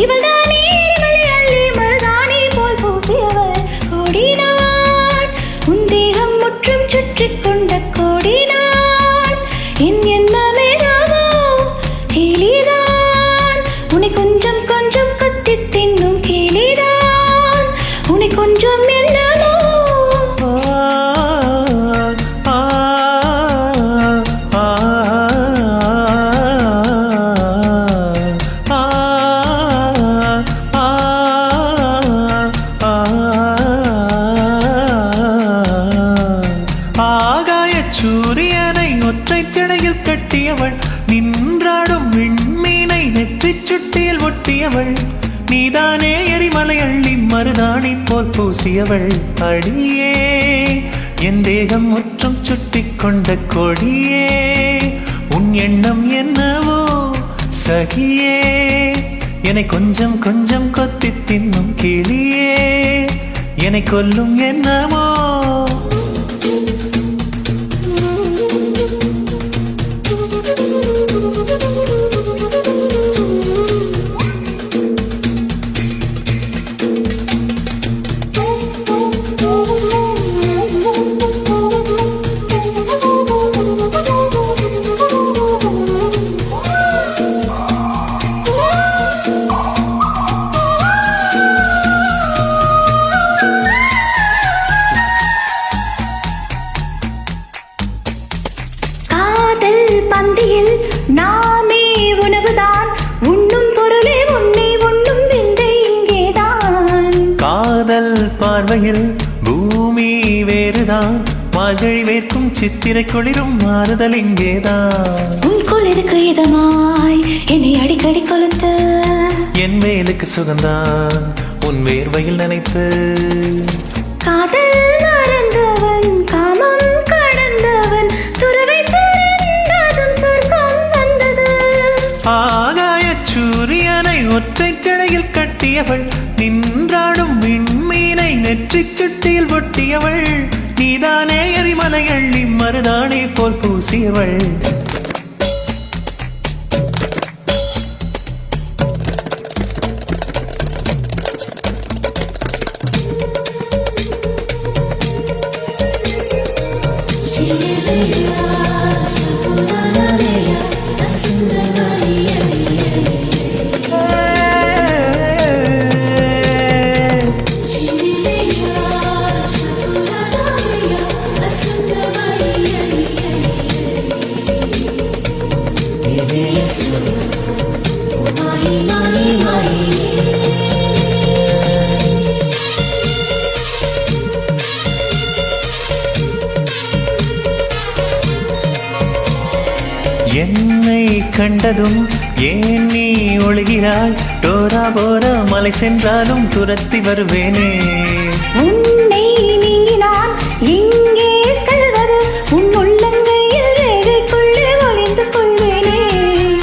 இவள்தானே எரிமலை அள்ளி மருதாணி போல் பூசியவள். கோடினான் உன் தேகம் முற்றும் சுற்றி கொண்ட கோடினான் என் எண்ணமே நாமோ கேலிதான். உன்னை கொஞ்சம் கொஞ்சம் கத்தி தின்னும் கேலிதான். உன்னை கொஞ்சம் என்னமோ சூரியனை ஒற்றை சடையில் கட்டியவள், நின்றாடும் விண்மீனை நெற்றி சுட்டியில் ஒட்டியவள். நீதானே எரிமலை அள்ளி மருதாணி போல் பூசியவள். அடியே என் தேகம் முற்றும் சுட்டி கொண்ட கொடியே, உன் எண்ணம் என்னவோ சகியே. என்னை கொஞ்சம் கொஞ்சம் கொத்தி தின்னும் கிளியே, என்னை கொல்லும் என்னவோ. பந்தியில் நாமே உணவுதான், உண்ணும் பொருளே உன்னை உண்ணும் விந்தை இங்கேதான். காதல் பார்வையில் பூமி வேறுதான், மார்கழி வேர்க்கும் சித்திரை குளிரும் மாறுதல் இங்கேதான். உன் குளிருக்கு இதமாய் என்னை அடிக்கடி கொளுத்து, என் மேலுக்கு சுகந்தான் உன் வேர்வையில் நினைத்து. காதல் மறந்தவன் காமம் கடந்தவன், துறவை துறந்ததும் சொர்க்கம் வந்தது. ஆகாய சூரியனை ஒற்றை சடையில் கட்டியவள், நின்றாடும் விண்மீனை நெற்றி சுட்டியில் ஒட்டியவள். நீதானே எரிமலை அள்ளி மருதாணி போல் பூசியவள். என்னை கண்டதும் ஏன் நீ ஒழுகிறாய்? டோரா போரா மலை சென்றாலும் துரத்தி வருவேனே. உன்னை நீங்கினான் எங்கே செல்வது? உன் உள்ளங்கையில் ரேகைக்குள்ளே ஒளிந்து கொள்வேனே.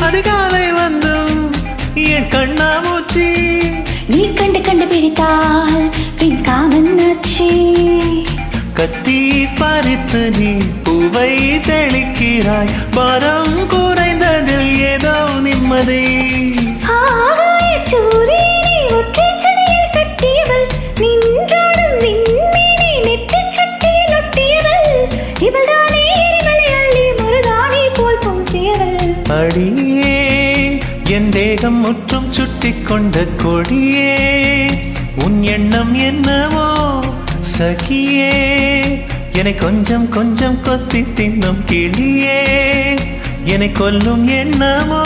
அதிகாலை வந்தும் என் கண்ணாமூச்சி, நீ கண்டு கண்டு பிடித்தால் பின் காமன்னாச்சி. கத்தி பறித்து நீ பூவை தெளிக்கிறாய், பாரம் குறைந்ததில் ஏதோ நிம்மதி. சூரியனை ஒற்றை சடையில் கட்டியவள், நின்றாடும் விண்மீனை நெற்றி சுட்டியில் ஒட்டியவள். இவள்தானே எரிமலை அள்ளி மருதாணி போல் பூசியவள். அடியே என் தேகம் முற்றும் சுட்டி கொண்ட கொடியே, உன் எண்ணம் என்னவோ சகியே. என்னை கொஞ்சம் கொஞ்சம் கொத்தி தின்னும் கிளியே, என்னை கொல்லும் எண்ணமோ.